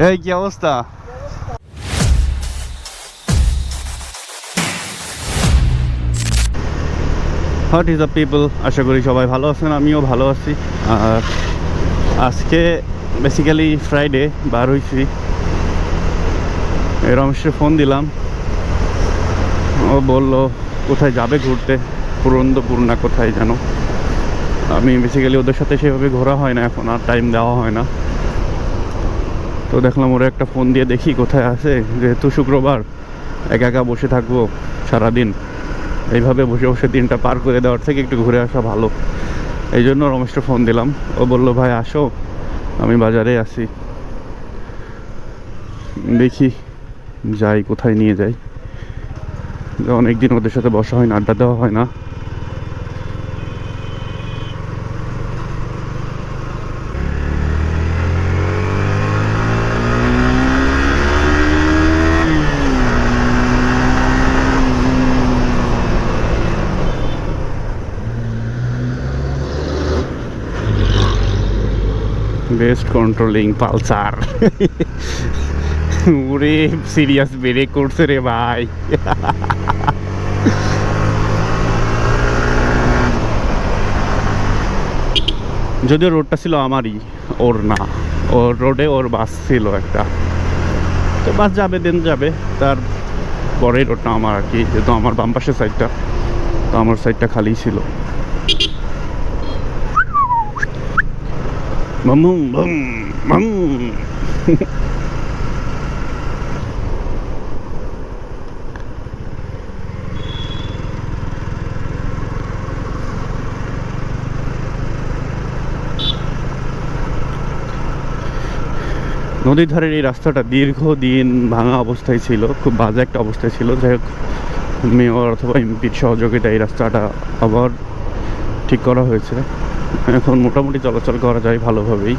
এই কি অবস্থা? হোয়াট ইজ দ্য পিপল, আশা করি সবাই ভালো আছেন, আমিও ভালো আছি। আর আজকে বেসিক্যালি ফ্রাইডে বার হয়েছি। রমেশকে ফোন দিলাম, ও বললো কোথায় যাবে ঘুরতে, পুরন্দপুর না কোথায় যেন। আমি বেসিক্যালি ওদের সাথে সেভাবে ঘোরা হয় না এখন, আর টাইম দেওয়া হয় না। তো দেখলাম ওরা একটা ফোন দিয়ে দেখি কোথায় আছে, যেহেতু শুক্রবার একা একা বসে থাকবো সারাদিন, এইভাবে বসে বসে দিনটা পার করে দেওয়ার থেকে একটু ঘুরে আসা ভালো। এই জন্য রমেশকে ফোন দিলাম, ও বললো ভাই আসো, আমি বাজারে আছি, দেখি যাই কোথায় নিয়ে যাই। অনেকদিন ওদের সাথে বসা হয় না, আড্ডা দেওয়া হয় না। Best controlling Pulsar. ওরে সিরিয়াস ব্রেক করছে রে ভাই। যদিও রোডটা ছিল আমারই, ওর না। ওর রোডে ওর বাস ছিল একটা, তো বাস যাবে দেন যাবে, তার পরেই রোডটা আমার আর কি, যেহেতু আমার বাম পাশের সাইডটা, তো আমার সাইডটা খালি ছিল। Boom boom boom. নদীর ধারের এই রাস্তাটা দীর্ঘদিন ভাঙা অবস্থায় ছিল, খুব বাজে একটা অবস্থায় ছিল। যাই হোক, মেয়র অথবা এমপির সহযোগিতা এই রাস্তাটা আবার ঠিক করা হয়েছে, এখন মোটামুটি চলাচল করা যায় ভালোভাবেই।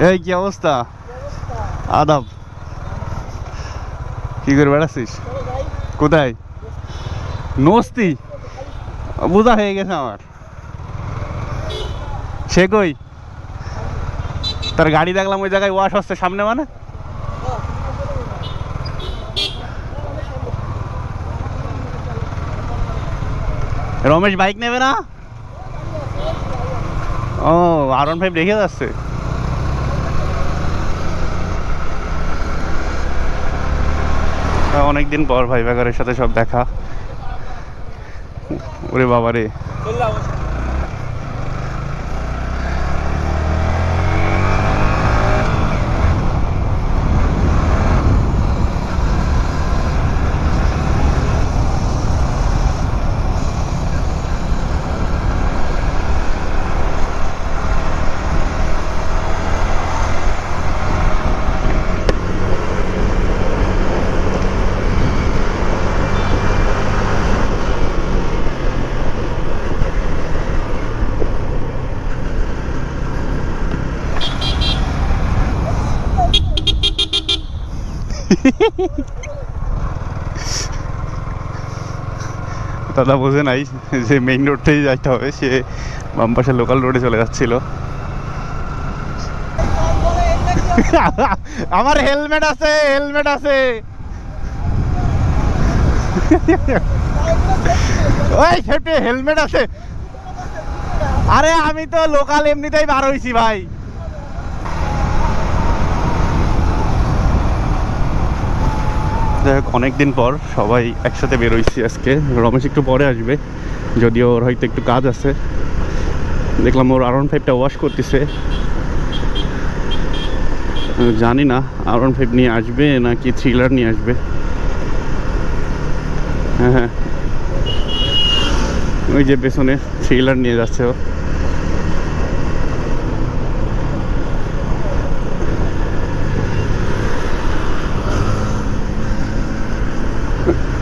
এই কি অবস্থা? আদাব। কি করে বেড়াচ্ছিস? কোথায়? নস্তি বোঝা হয়ে গেছে আমার। সে কই? তার গাড়ি দেখলাম ওই জায়গায় ওয়াশ হচ্ছে সামনে, মানে রমেশ বাইক নেবে না? ও R15 রেখে যাচ্ছে। অনেকদিন পর ভাই বাগারের সাথে সব দেখা। ওরে বাবা রে। দাদা বোঝে নাই যে মেইন রোডটাই যাইতে হবে, সে বাম পাশে লোকাল রোডে চলে যাচ্ছিল। আমার হেলমেট আছে, হেলমেট আছে। ওই সেফটি হেলমেট আছে। আরে আমি তো লোকাল এমনিতেই বার হইছি ভাই। যাই হোক, অনেকদিন পর সবাই একসাথে বেরোইছি আজকে। রমেশ একটু পরে আসবে, যদিও ওর হয়তো একটু কাজ আছে। দেখলাম ওর R15টা ওয়াশ করতেছে, জানি না R15 নিয়ে আসবে নাকি থ্রিলার নিয়ে আসবে। হ্যাঁ হ্যাঁ, ওই যে পেছনে থ্রিলার নিয়ে যাচ্ছে ও।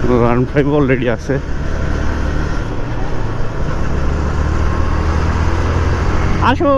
R15 অলরেডি আছে। আসো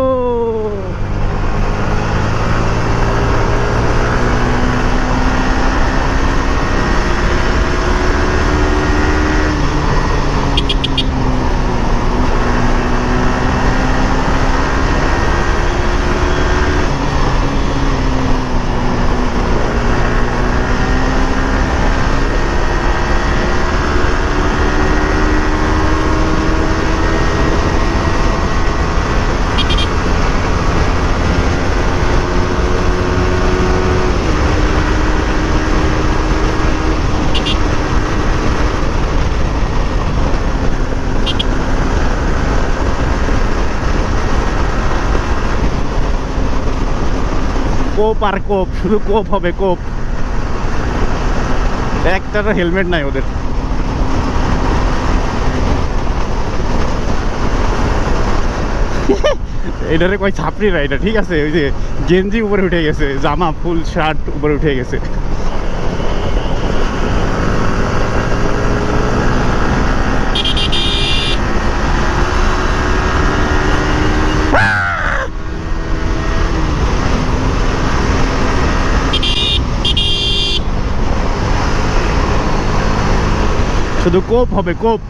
কোপ আর কোপ, শুধু কোপ হবে কোপ। একটারও হেলমেট নাই ওদের। এটারে কয় ছাপড়ি না, এটা ঠিক আছে। ওই যে গেঞ্জি উপরে উঠে গেছে, জামা ফুল শার্ট উপরে উঠে গেছে। শুধু কোপ হবে কোপ।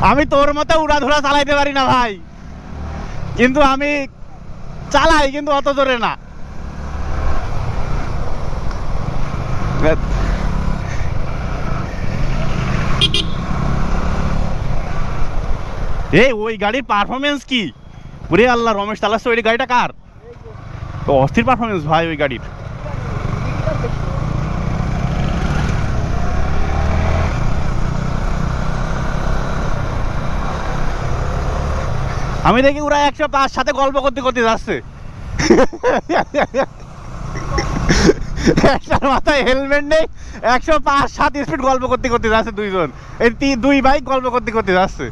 আমি তোর মতো উড়াধুরা চালাইতে পারি না ভাই, কিন্তু আমি চালাই, কিন্তু অত জোরে না। এই ওই গাড়ির পারফরমেন্স কি ওরে আল্লাহ! রমেশ চালাচ্ছে ওই গাড়িটা কার? তো অস্থির পারফরমেন্স ভাই ওই গাড়ির। আমি দেখি ওরা 105 সাথে গল্প করতে করতে যাচ্ছে। একটার মাথায় হেলমেট নেই, 105-7 স্পিড গল্প করতে করতে যাচ্ছে দুইজন। এই দুই বাইক গল্প করতে করতে যাচ্ছে।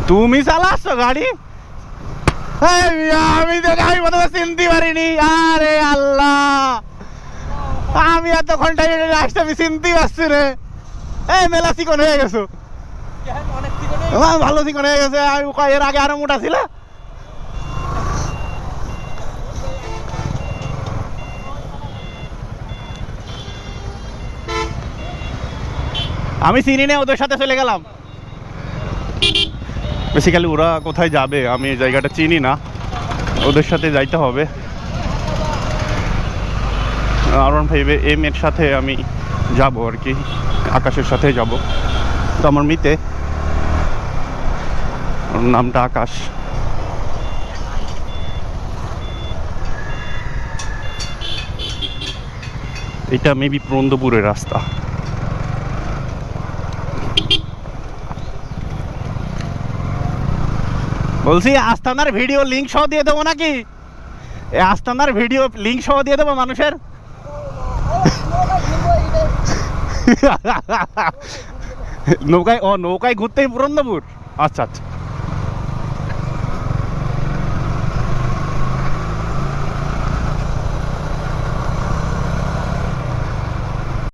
তুমি চালাচ্ছ গাড়ি? আমি তো গাড়ি মতো চিনতে পারিনি। আরে আল্লাহ, আমি এতক্ষণ টাইম আসতে আমি চিনতেই পারছি রে। এই মেলা চিকন হয়ে গেছো, ভালো চিকন হয়ে গেছে। এর আগে আরো মোটা ছিল। আমি চিনি না, ওদের সাথে চলে গেলাম। বেসিক্যালি ওরা কোথায় যাবে আমি এই জায়গাটা চিনি না, ওদের সাথে যাইতে হবে। R15 এম এর সাথে আমি যাব আর কি, আকাশের সাথে যাব। তো আমার মিতে, ওর নামটা আকাশ। এটা মেবি পুরন্দপুরের রাস্তা। বলছি আস্তানার ভিডিও লিঙ্ক সহ দিয়ে দেবো নাকি? আস্তানার ভিডিও লিঙ্ক সহ দিয়ে দেবো মানুষের। নৌকায় ঘুরতেই পুরন্দপুর? আচ্ছা আচ্ছা।